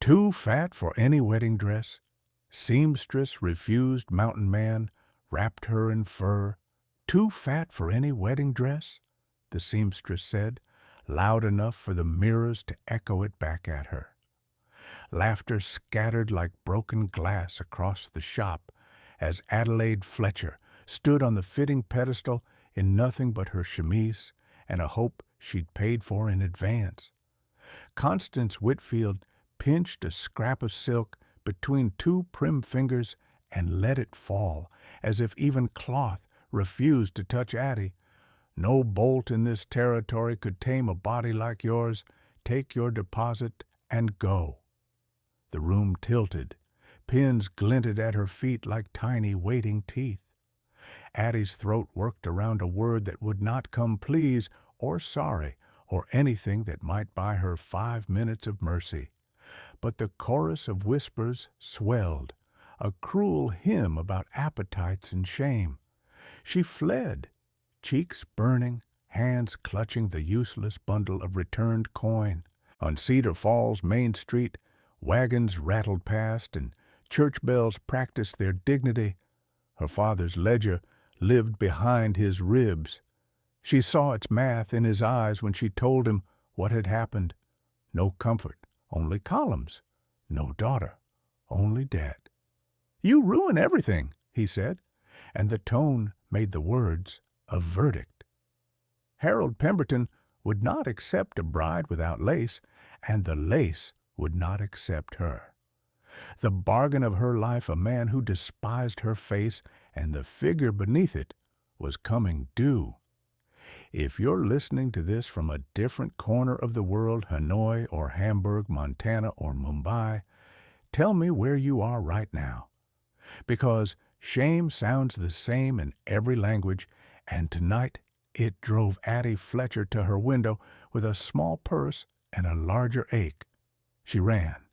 Too fat for any wedding dress? Seamstress refused mountain man, wrapped her in fur. Too fat for any wedding dress? The seamstress said, loud enough for the mirrors to echo it back at her. Laughter scattered like broken glass across the shop as Adelaide Fletcher stood on the fitting pedestal in nothing but her chemise and a hope she'd paid for in advance. Constance Whitfield pinched a scrap of silk between two prim fingers and let it fall, as if even cloth refused to touch Addie. No bolt in this territory could tame a body like yours. Take your deposit and go. The room tilted. Pins glinted at her feet like tiny waiting teeth. Addie's throat worked around a word that would not come please or sorry or anything that might buy her 5 minutes of mercy. But the chorus of whispers swelled, a cruel hymn about appetites and shame. She fled, cheeks burning, hands clutching the useless bundle of returned coin. On Cedar Falls Main Street, wagons rattled past and church bells practiced their dignity. Her father's ledger lived behind his ribs. She saw its math in his eyes when she told him what had happened. No comfort, only columns. No daughter, only dead. "You ruin everything," he said, and the tone made the words a verdict. Harold Pemberton would not accept a bride without lace, and the lace would not accept her. The bargain of her life, a man who despised her face and the figure beneath it, was coming due. If you're listening to this from a different corner of the world, Hanoi or Hamburg, Montana or Mumbai, tell me where you are right now. Because shame sounds the same in every language, and tonight it drove Addie Fletcher to her window with a small purse and a larger ache. She ran,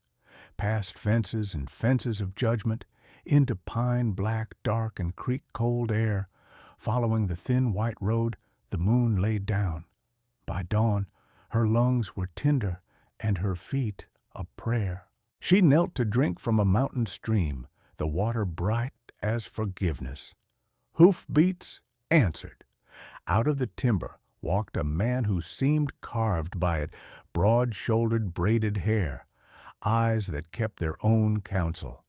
past fences and fences of judgment, into pine black, dark, and creek cold air. Following the thin white road, the moon laid down. By dawn, her lungs were tender and her feet a prayer. She knelt to drink from a mountain stream, the water bright as forgiveness. Hoofbeats answered. Out of the timber walked a man who seemed carved by it, broad-shouldered braided hair, eyes that kept their own counsel.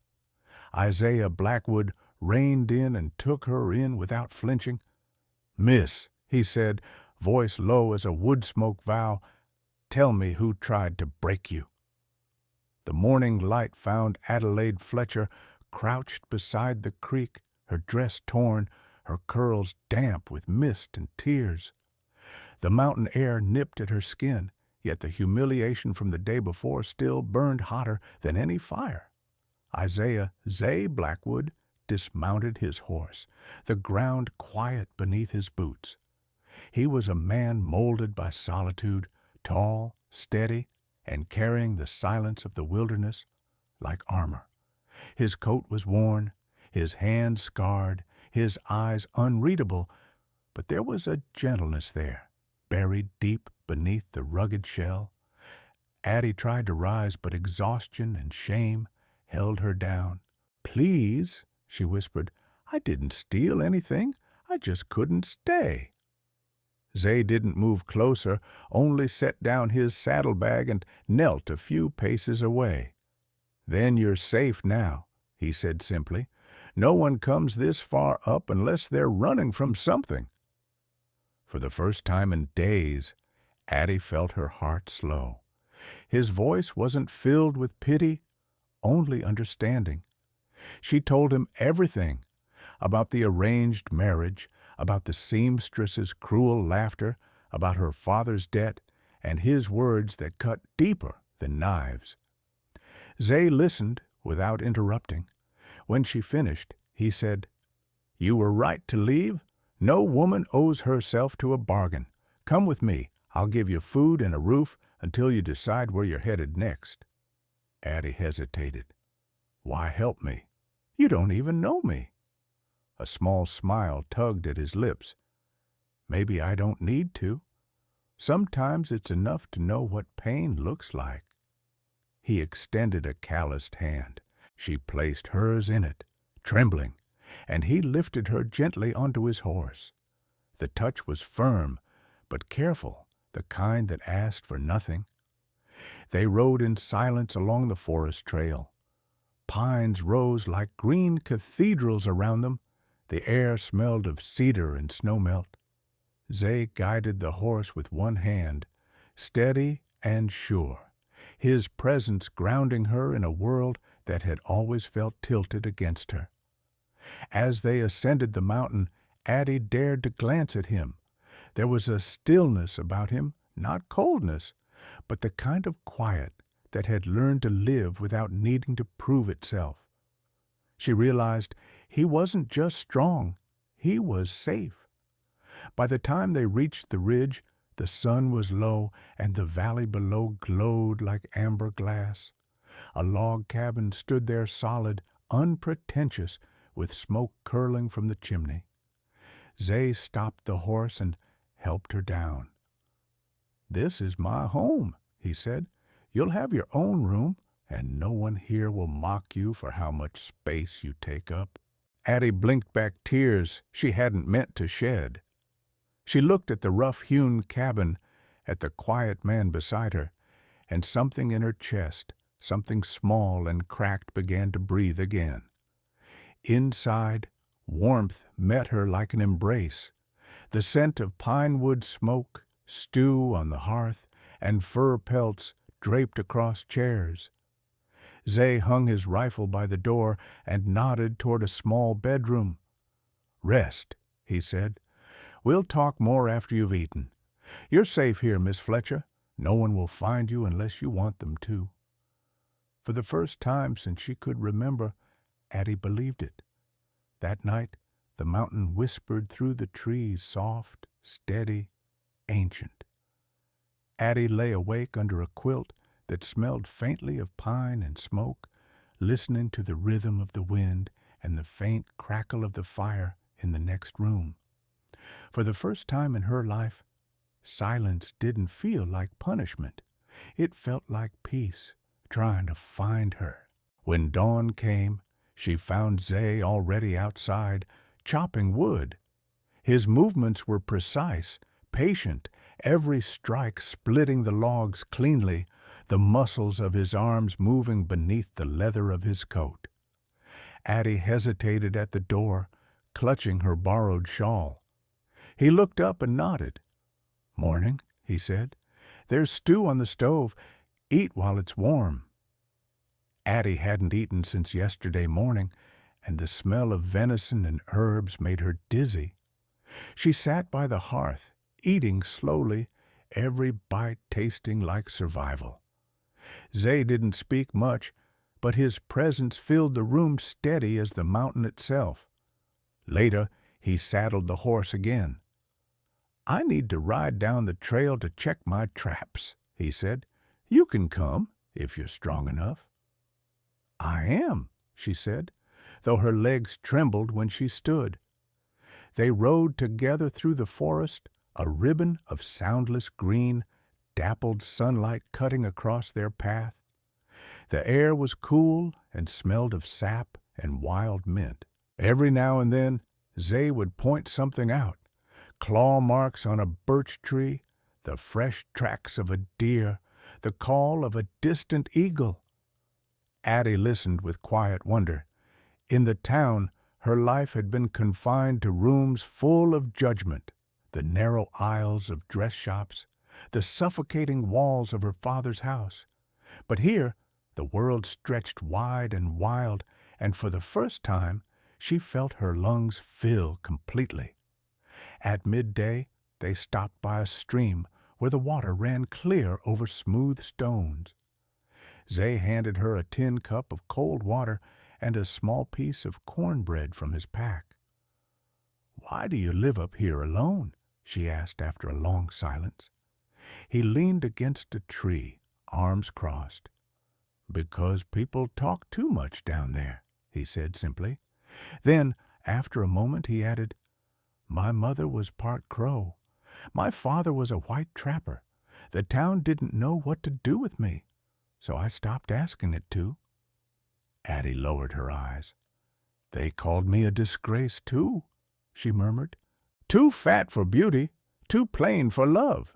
Isaiah Blackwood reined in and took her in without flinching. "Miss," he said, voice low as a wood smoke vow, "tell me who tried to break you." The morning light found Adelaide Fletcher crouched beside the creek, her dress torn, her curls damp with mist and tears. The mountain air nipped at her skin, yet the humiliation from the day before still burned hotter than any fire. Isaiah Zay Blackwood dismounted his horse, the ground quiet beneath his boots. He was a man molded by solitude, tall, steady, and carrying the silence of the wilderness like armor. His coat was worn, his hands scarred, his eyes unreadable, but there was a gentleness there, buried deep beneath the rugged shell. Addie tried to rise, but exhaustion and shame held her down. "Please," she whispered, "I didn't steal anything. I just couldn't stay." Zay didn't move closer, only set down his saddlebag and knelt a few paces away. "Then you're safe now," he said simply. "No one comes this far up unless they're running from something." For the first time in days, Addie felt her heart slow. His voice wasn't filled with pity, only understanding. She told him everything, about the arranged marriage, about the seamstress's cruel laughter, about her father's debt, and his words that cut deeper than knives. Zay listened without interrupting. When she finished, he said, "You were right to leave. No woman owes herself to a bargain. Come with me. I'll give you food and a roof until you decide where you're headed next." Addie hesitated. "Why help me? You don't even know me." A small smile tugged at his lips. "Maybe I don't need to. Sometimes it's enough to know what pain looks like." He extended a calloused hand. She placed hers in it, trembling, and he lifted her gently onto his horse. The touch was firm, but careful, the kind that asked for nothing. They rode in silence along the forest trail. Pines rose like green cathedrals around them. The air smelled of cedar and snowmelt. Zay guided the horse with one hand, steady and sure, his presence grounding her in a world that had always felt tilted against her. As they ascended the mountain, Addie dared to glance at him. There was a stillness about him, not coldness, but the kind of quiet that had learned to live without needing to prove itself. She realized he wasn't just strong, he was safe. By the time they reached the ridge, the sun was low and the valley below glowed like amber glass. A log cabin stood there solid, unpretentious, with smoke curling from the chimney. Zay stopped the horse and helped her down. "This is my home," he said. "You'll have your own room, and no one here will mock you for how much space you take up." Addie blinked back tears she hadn't meant to shed. She looked at the rough-hewn cabin, at the quiet man beside her, and something in her chest, something small and cracked, began to breathe again. Inside, warmth met her like an embrace. The scent of pine wood smoke, stew on the hearth, and fur pelts draped across chairs. Zay hung his rifle by the door and nodded toward a small bedroom. "Rest," he said. "We'll talk more after you've eaten. You're safe here, Miss Fletcher. No one will find you unless you want them to." For the first time since she could remember, Addie believed it. That night, the mountain whispered through the trees, soft, steady, ancient. Addie lay awake under a quilt that smelled faintly of pine and smoke, listening to the rhythm of the wind and the faint crackle of the fire in the next room. For the first time in her life, silence didn't feel like punishment. It felt like peace, trying to find her. When dawn came, she found Zay already outside, chopping wood. His movements were precise, patient, every strike splitting the logs cleanly, the muscles of his arms moving beneath the leather of his coat. Addie hesitated at the door, clutching her borrowed shawl. He looked up and nodded. "Morning," he said. "There's stew on the stove. Eat while it's warm." Addie hadn't eaten since yesterday morning, and the smell of venison and herbs made her dizzy. She sat by the hearth, eating slowly, every bite tasting like survival. Zay didn't speak much, but his presence filled the room steady as the mountain itself. Later, he saddled the horse again. "I need to ride down the trail to check my traps," he said. "You can come, if you're strong enough." "I am," she said, though her legs trembled when she stood. They rode together through the forest, a ribbon of soundless green, dappled sunlight cutting across their path. The air was cool and smelled of sap and wild mint. Every now and then, Zay would point something out: claw marks on a birch tree, the fresh tracks of a deer, the call of a distant eagle. Addie listened with quiet wonder. In the town, her life had been confined to rooms full of judgment, the narrow aisles of dress shops, the suffocating walls of her father's house. But here, the world stretched wide and wild, and for the first time, she felt her lungs fill completely. At midday, they stopped by a stream where the water ran clear over smooth stones. Zay handed her a tin cup of cold water and a small piece of cornbread from his pack. "Why do you live up here alone?" she asked after a long silence. He leaned against a tree, arms crossed. "Because people talk too much down there," he said simply. Then, after a moment, he added, "My mother was part Crow. My father was a white trapper. The town didn't know what to do with me. so I stopped asking it to." Addie lowered her eyes. "They called me a disgrace, too," she murmured. "Too fat for beauty, too plain for love."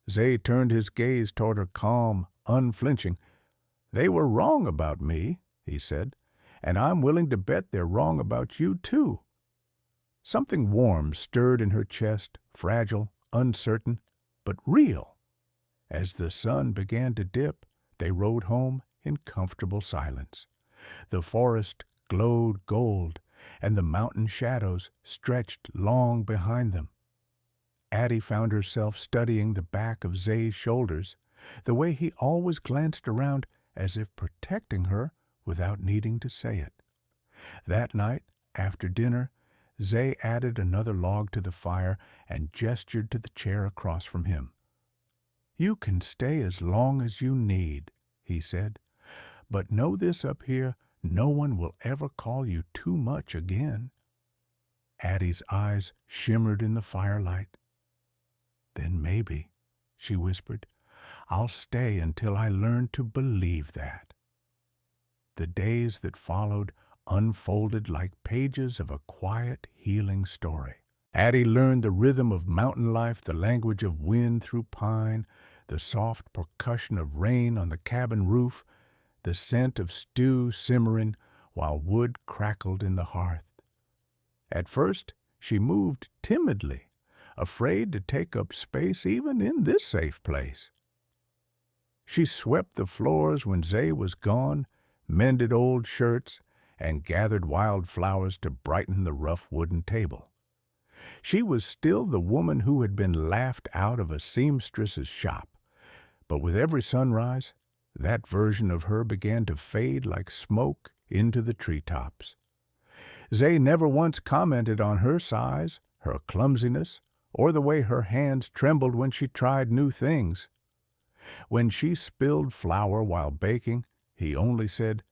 Zay turned his gaze toward her calm, unflinching. "They were wrong about me," he said, "and I'm willing to bet they're wrong about you, too." Something warm stirred in her chest, fragile, uncertain, but real. As the sun began to dip, they rode home in comfortable silence. The forest glowed gold, and the mountain shadows stretched long behind them. Addie found herself studying the back of Zay's shoulders, the way he always glanced around as if protecting her without needing to say it. That night, after dinner, Zay added another log to the fire and gestured to the chair across from him. "You can stay as long as you need," he said, "but know this up here, no one will ever call you too much again." Addie's eyes shimmered in the firelight. "Then maybe," she whispered, "I'll stay until I learn to believe that." The days that followed unfolded like pages of a quiet, healing story. Addie learned the rhythm of mountain life, the language of wind through pine, the soft percussion of rain on the cabin roof, the scent of stew simmering while wood crackled in the hearth. At first, she moved timidly, afraid to take up space even in this safe place. She swept the floors when Zay was gone, mended old shirts, and gathered wild flowers to brighten the rough wooden table. She was still the woman who had been laughed out of a seamstress's shop, but with every sunrise, that version of her began to fade like smoke into the treetops. Zay never once commented on her size, her clumsiness, or the way her hands trembled when she tried new things. When she spilled flour while baking, he only said,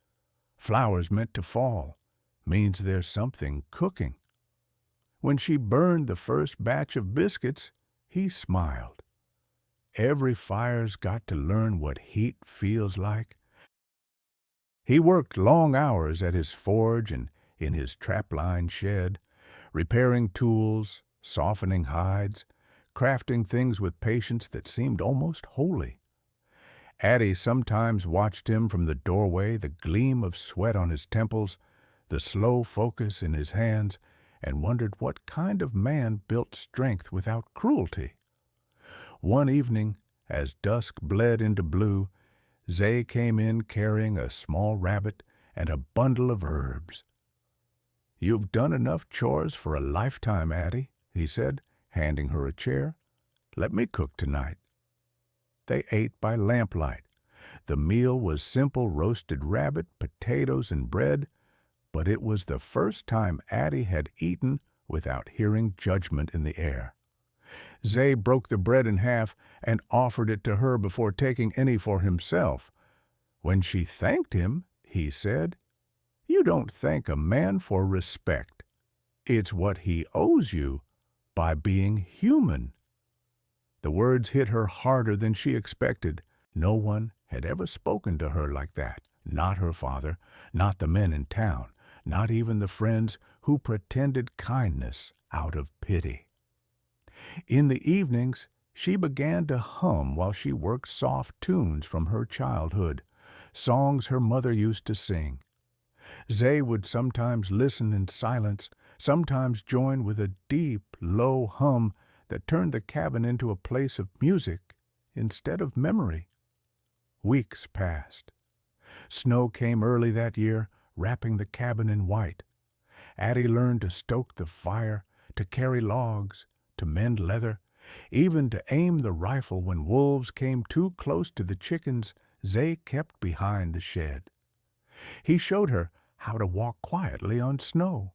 "Flour's meant to fall, means there's something cooking." When she burned the first batch of biscuits, he smiled. Every fire's got to learn what heat feels like. He worked long hours at his forge and in his trapline shed, repairing tools, softening hides, crafting things with patience that seemed almost holy. Addie sometimes watched him from the doorway, the gleam of sweat on his temples, the slow focus in his hands, and wondered what kind of man built strength without cruelty. One evening, as dusk bled into blue, Zay came in carrying a small rabbit and a bundle of herbs. "You've done enough chores for a lifetime, Addie," he said, handing her a chair. "Let me cook tonight." They ate by lamplight. The meal was simple roasted rabbit, potatoes, and bread, but it was the first time Addie had eaten without hearing judgment in the air. Zay broke the bread in half and offered it to her before taking any for himself. When she thanked him, he said, "You don't thank a man for respect. It's what he owes you by being human." The words hit her harder than she expected. No one had ever spoken to her like that. Not her father, not the men in town, not even the friends who pretended kindness out of pity. In the evenings, she began to hum while she worked soft tunes from her childhood, songs her mother used to sing. Zay would sometimes listen in silence, sometimes join with a deep, low hum that turned the cabin into a place of music instead of memory. Weeks passed. Snow came early that year, wrapping the cabin in white. Addie learned to stoke the fire, to carry logs, to mend leather, even to aim the rifle when wolves came too close to the chickens Zay kept behind the shed. He showed her how to walk quietly on snow,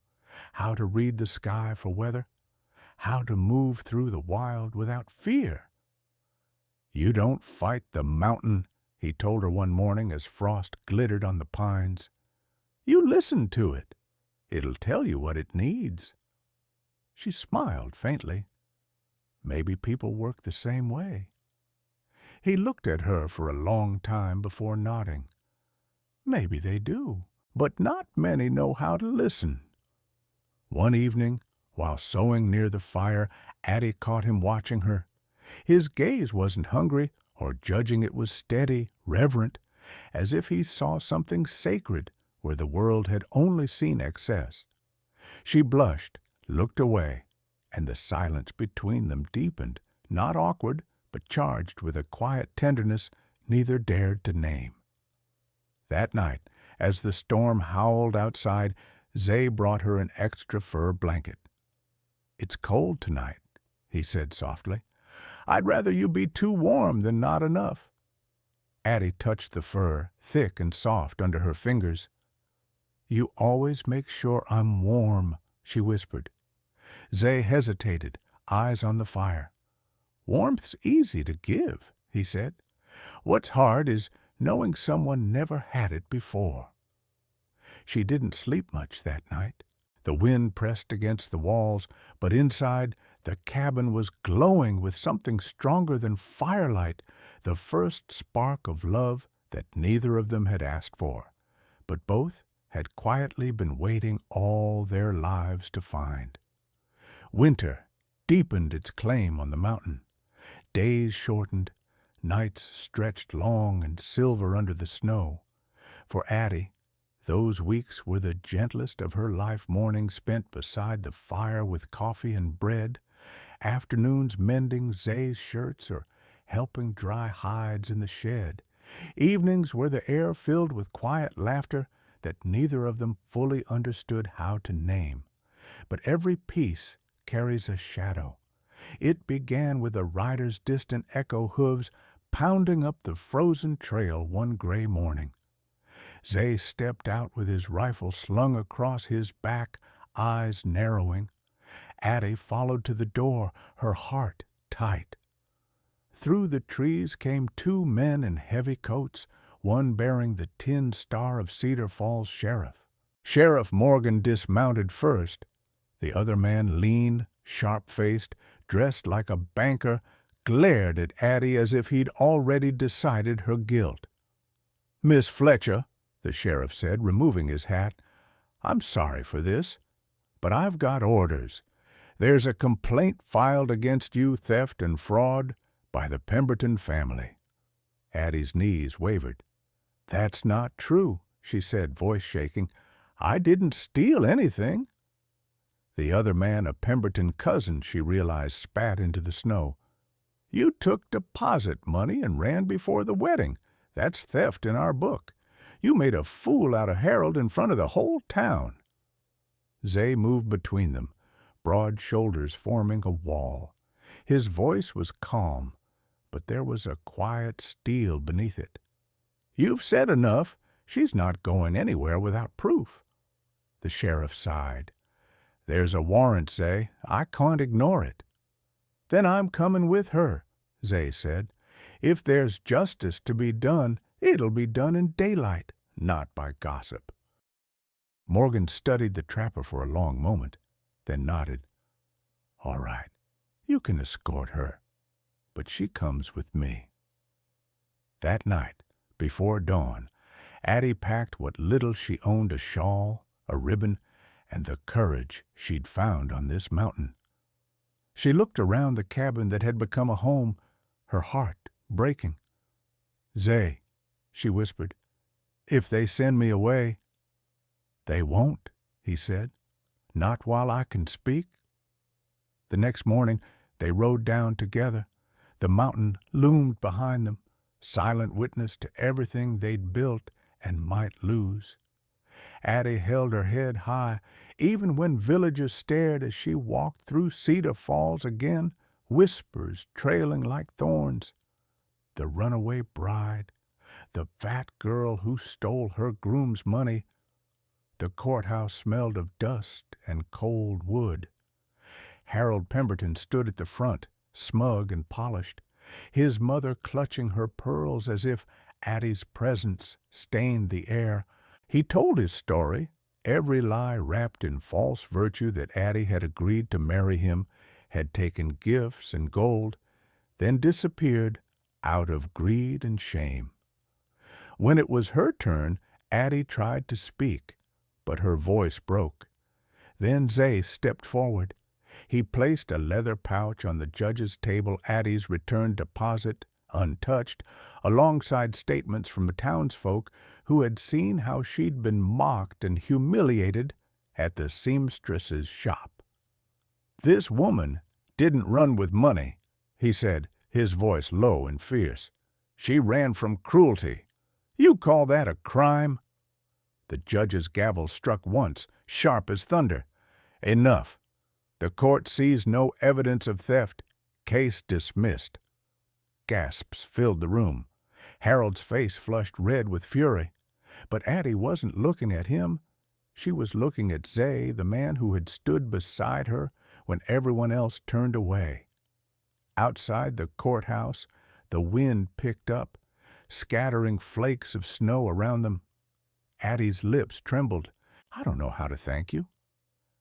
how to read the sky for weather, how to move through the wild without fear. "You don't fight the mountain," he told her one morning as frost glittered on the pines. "You listen to it. It'll tell you what it needs." She smiled faintly. Maybe people work the same way. He looked at her for a long time before nodding. Maybe they do, but not many know how to listen. One evening, while sewing near the fire, Addie caught him watching her. His gaze wasn't hungry or judging, it was steady, reverent, as if he saw something sacred where the world had only seen excess. She blushed, looked away, and the silence between them deepened, not awkward, but charged with a quiet tenderness neither dared to name. That night, as the storm howled outside, Zay brought her an extra fur blanket. "It's cold tonight," he said softly. "I'd rather you be too warm than not enough." Addie touched the fur, thick and soft under her fingers. "You always make sure I'm warm," she whispered. Zay hesitated, eyes on the fire. "Warmth's easy to give," he said. "What's hard is knowing someone never had it before." She didn't sleep much that night. The wind pressed against the walls, but inside, the cabin was glowing with something stronger than firelight, the first spark of love that neither of them had asked for, but both had quietly been waiting all their lives to find. Winter deepened its claim on the mountain. Days shortened, nights stretched long and silver under the snow. For Addie, those weeks were the gentlest of her life, mornings spent beside the fire with coffee and bread, afternoons mending Zay's shirts or helping dry hides in the shed, evenings where the air filled with quiet laughter that neither of them fully understood how to name. But every piece carries a shadow. It began with a rider's distant echo hooves pounding up the frozen trail one gray morning. Zay stepped out with his rifle slung across his back, eyes narrowing. Addie followed to the door, her heart tight. Through the trees came two men in heavy coats, one bearing the tin star of Cedar Falls Sheriff. Sheriff Morgan dismounted first. The other man, lean, sharp-faced, dressed like a banker, glared at Addie as if he'd already decided her guilt. "Miss Fletcher," the sheriff said, removing his hat, "I'm sorry for this, but I've got orders. There's a complaint filed against you, theft and fraud, by the Pemberton family." Addie's knees wavered. "That's not true," she said, voice shaking. "I didn't steal anything." The other man, a Pemberton cousin, she realized, spat into the snow. "You took deposit money and ran before the wedding. That's theft in our book. You made a fool out of Harold in front of the whole town." Zay moved between them, broad shoulders forming a wall. His voice was calm, but there was a quiet steel beneath it. "You've said enough. She's not going anywhere without proof." The sheriff sighed. "There's a warrant, Zay. I can't ignore it." "Then I'm coming with her," Zay said. "If there's justice to be done, it'll be done in daylight, not by gossip." Morgan studied the trapper for a long moment, then nodded. "All right, you can escort her, but she comes with me." That night, before dawn, Addie packed what little she owned, a shawl, a ribbon, and the courage she'd found on this mountain. She looked around the cabin that had become a home, her heart breaking. "Zay," she whispered, "if they send me away—" "They won't," he said. "Not while I can speak." The next morning they rode down together. The mountain loomed behind them, silent witness to everything they'd built and might lose. Addie held her head high, even when villagers stared as she walked through Cedar Falls again, whispers trailing like thorns. The runaway bride, the fat girl who stole her groom's money. The courthouse smelled of dust and cold wood. Harold Pemberton stood at the front, smug and polished, his mother clutching her pearls as if Addie's presence stained the air. He told his story, every lie wrapped in false virtue, that Addie had agreed to marry him, had taken gifts and gold, then disappeared out of greed and shame. When it was her turn, Addie tried to speak, but her voice broke. Then Zay stepped forward. He placed a leather pouch on the judge's table, Addie's return deposit, untouched, alongside statements from the townsfolk who had seen how she'd been mocked and humiliated at the seamstress's shop. "This woman didn't run with money," he said, his voice low and fierce. "She ran from cruelty. You call that a crime?" The judge's gavel struck once, sharp as thunder. "Enough. The court sees no evidence of theft. Case dismissed." Gasps filled the room. Harold's face flushed red with fury. But Addie wasn't looking at him. She was looking at Zay, the man who had stood beside her when everyone else turned away. Outside the courthouse, the wind picked up, scattering flakes of snow around them. Addie's lips trembled. "I don't know how to thank you."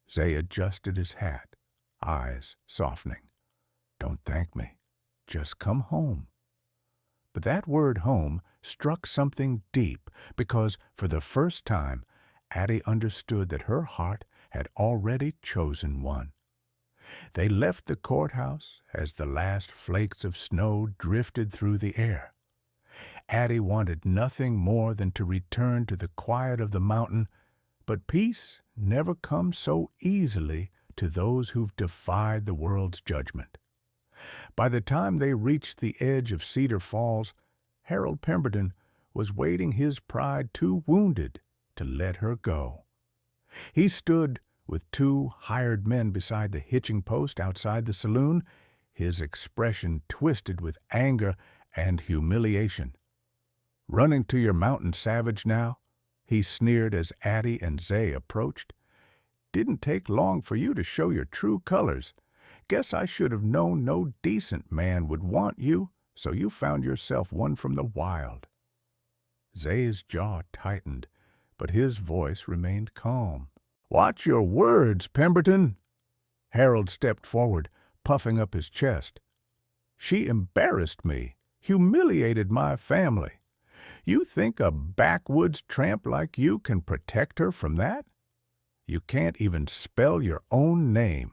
Zay adjusted his hat, eyes softening. "Don't thank me. Just come home." But that word home struck something deep because, for the first time, Addie understood that her heart had already chosen one. They left the courthouse as the last flakes of snow drifted through the air. Addie wanted nothing more than to return to the quiet of the mountain, but peace never comes so easily to those who've defied the world's judgment. By the time they reached the edge of Cedar Falls, Harold Pemberton was waiting, his pride too wounded to let her go. He stood with two hired men beside the hitching post outside the saloon, his expression twisted with anger and humiliation. "Running to your mountain savage now?" he sneered as Addie and Zay approached. "Didn't take long for you to show your true colors. Guess I should have known no decent man would want you, so you found yourself one from the wild." Zay's jaw tightened, but his voice remained calm. "Watch your words, Pemberton." Harold stepped forward, puffing up his chest. "She embarrassed me, humiliated my family. You think a backwoods tramp like you can protect her from that? You can't even spell your own name."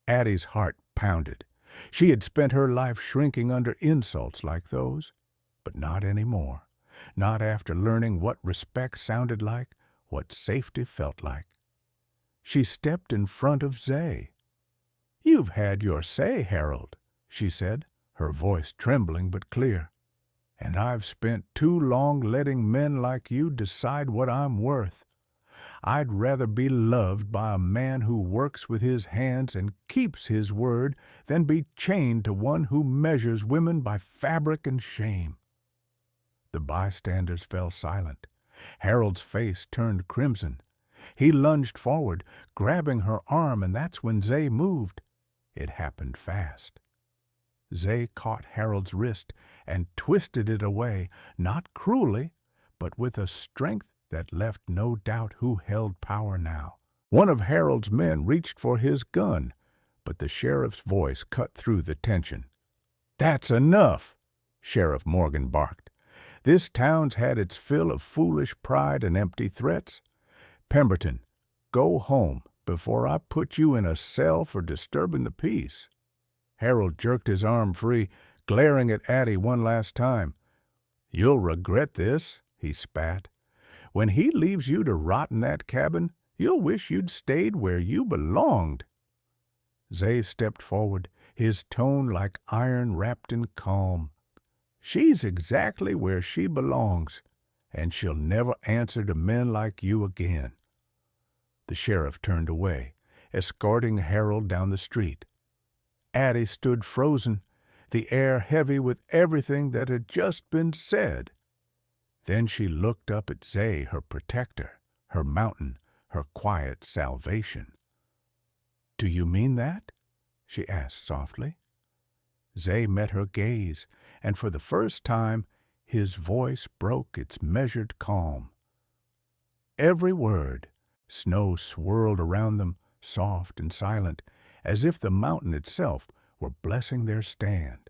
Addie's heart pounded. She had spent her life shrinking under insults like those, but not anymore. Not after learning what respect sounded like, what safety felt like. She stepped in front of Zay. "You've had your say, Harold," she said, her voice trembling but clear. "And I've spent too long letting men like you decide what I'm worth. I'd rather be loved by a man who works with his hands and keeps his word than be chained to one who measures women by fabric and shame." The bystanders fell silent. Harold's face turned crimson. He lunged forward, grabbing her arm, and that's when Zay moved. It happened fast. Zay caught Harold's wrist and twisted it away, not cruelly, but with a strength that left no doubt who held power now. One of Harold's men reached for his gun, but the sheriff's voice cut through the tension. "That's enough," Sheriff Morgan barked. "This town's had its fill of foolish pride and empty threats. Pemberton, go home before I put you in a cell for disturbing the peace." Harold jerked his arm free, glaring at Addie one last time. "You'll regret this," he spat. "When he leaves you to rot in that cabin, you'll wish you'd stayed where you belonged." Zay stepped forward, his tone like iron wrapped in calm. "She's exactly where she belongs, and she'll never answer to men like you again." The sheriff turned away, escorting Harold down the street. Addie stood frozen, the air heavy with everything that had just been said. Then she looked up at Zay, her protector, her mountain, her quiet salvation. "Do you mean that?" she asked softly. Zay met her gaze, and for the first time his voice broke its measured calm. Every word. Snow swirled around them, soft and silent, as if the mountain itself were blessing their stand.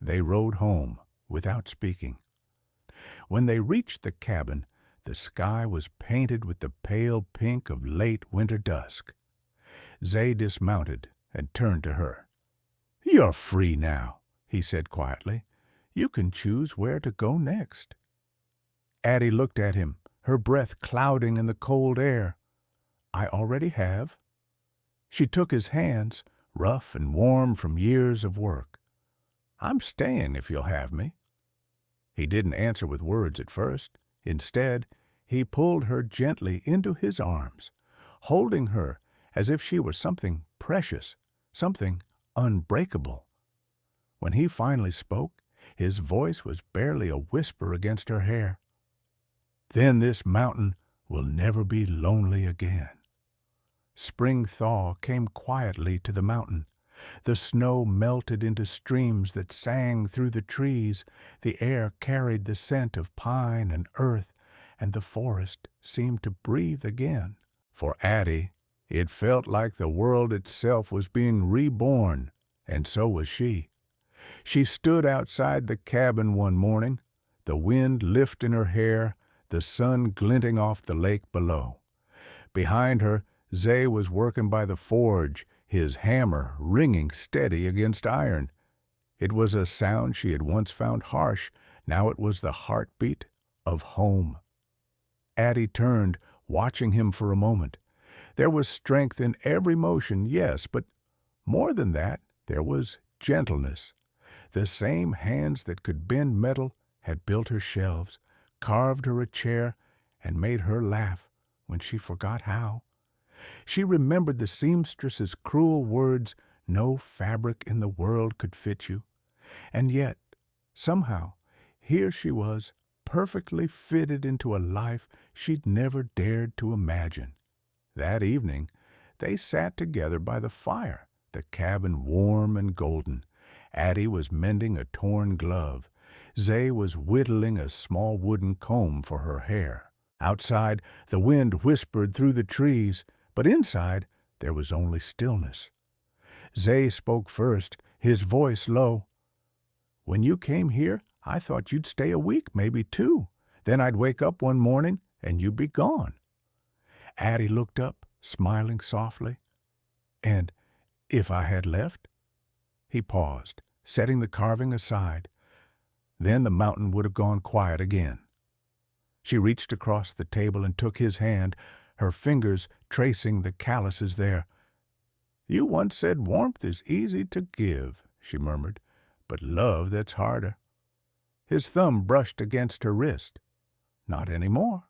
They rode home without speaking. When they reached the cabin, the sky was painted with the pale pink of late winter dusk. Zay dismounted and turned to her. "You're free now," he said quietly. "You can choose where to go next." Addie looked at him, her breath clouding in the cold air. "I already have." She took his hands, rough and warm from years of work. "I'm staying if you'll have me." He didn't answer with words at first. Instead, he pulled her gently into his arms, holding her as if she were something precious, something unbreakable. When he finally spoke, his voice was barely a whisper against her hair. "Then this mountain will never be lonely again." Spring thaw came quietly to the mountain. The snow melted into streams that sang through the trees. The air carried the scent of pine and earth, and the forest seemed to breathe again. For Addie, it felt like the world itself was being reborn, and so was she. She stood outside the cabin one morning, the wind lifting her hair, the sun glinting off the lake below. Behind her, Zay was working by the forge, his hammer ringing steady against iron. It was a sound she had once found harsh. Now it was the heartbeat of home. Addie turned, watching him for a moment. There was strength in every motion, yes, but more than that, there was gentleness. The same hands that could bend metal had built her shelves, carved her a chair, and made her laugh when she forgot how. She remembered the seamstress's cruel words, "No fabric in the world could fit you." And yet, somehow, here she was, perfectly fitted into a life she'd never dared to imagine. That evening, they sat together by the fire, the cabin warm and golden. Addie was mending a torn glove. Zay was whittling a small wooden comb for her hair. Outside, the wind whispered through the trees, but inside there was only stillness. Zay spoke first, his voice low. "When you came here, I thought you'd stay a week, maybe 2. Then I'd wake up one morning and you'd be gone." Addie looked up, smiling softly. "And if I had left?" He paused, setting the carving aside. Then the mountain would have gone quiet again. She reached across the table and took his hand, her fingers tracing the calluses there. "You once said warmth is easy to give," she murmured, "but love that's harder." His thumb brushed against her wrist. "Not any more."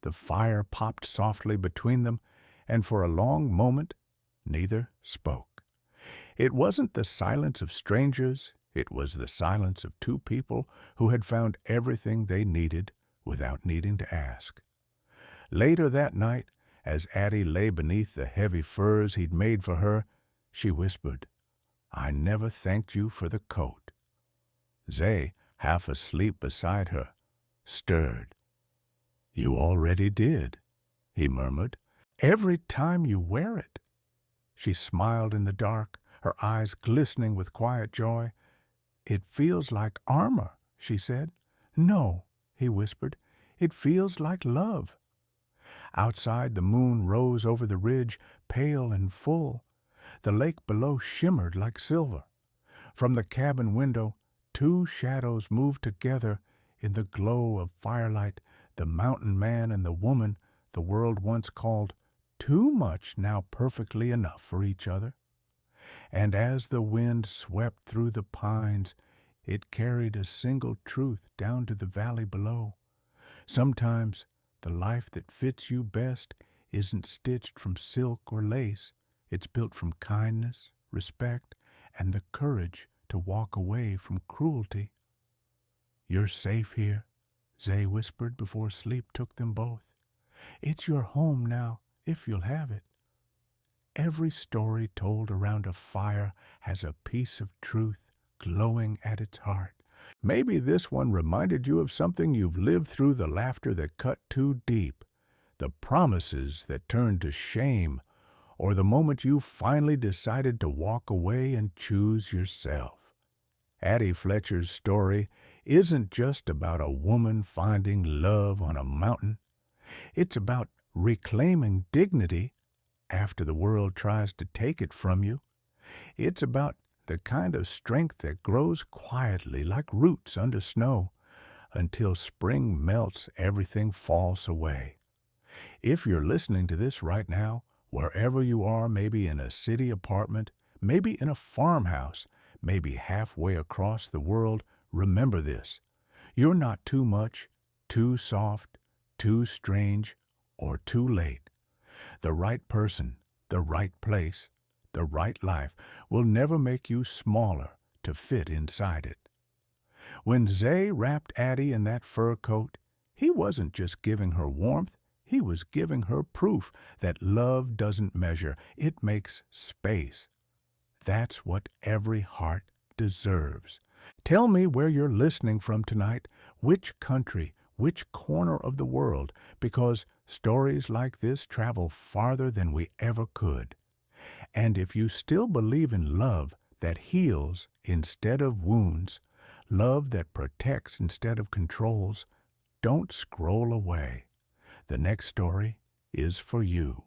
The fire popped softly between them, and for a long moment neither spoke. It wasn't the silence of strangers, it was the silence of two people who had found everything they needed without needing to ask. Later that night, as Addie lay beneath the heavy furs he'd made for her, she whispered, "I never thanked you for the coat." Zay, half asleep beside her, stirred. "You already did," he murmured. "Every time you wear it." She smiled in the dark, her eyes glistening with quiet joy. "It feels like armor," she said. "No," he whispered, "it feels like love." Outside, the moon rose over the ridge, pale and full. The lake below shimmered like silver. From the cabin window, two shadows moved together in the glow of firelight, the mountain man and the woman the world once called too much, now perfectly enough for each other. And as the wind swept through the pines, it carried a single truth down to the valley below. Sometimes the life that fits you best isn't stitched from silk or lace. It's built from kindness, respect, and the courage to walk away from cruelty. "You're safe here," Zay whispered before sleep took them both. "It's your home now, if you'll have it." Every story told around a fire has a piece of truth glowing at its heart. Maybe this one reminded you of something you've lived through, the laughter that cut too deep, the promises that turned to shame, or the moment you finally decided to walk away and choose yourself. Addie Fletcher's story isn't just about a woman finding love on a mountain. It's about reclaiming dignity after the world tries to take it from you. It's about the kind of strength that grows quietly like roots under snow until spring melts everything falls away. If you're listening to this right now, wherever you are, maybe in a city apartment, maybe in a farmhouse, maybe halfway across the world, remember this. You're not too much, too soft, too strange, or too late. The right person, the right place, the right life will never make you smaller to fit inside it. When Zay wrapped Addie in that fur coat, he wasn't just giving her warmth, he was giving her proof that love doesn't measure, it makes space. That's what every heart deserves. Tell me where you're listening from tonight, which country, which corner of the world, because stories like this travel farther than we ever could. And if you still believe in love that heals instead of wounds, love that protects instead of controls, don't scroll away. The next story is for you.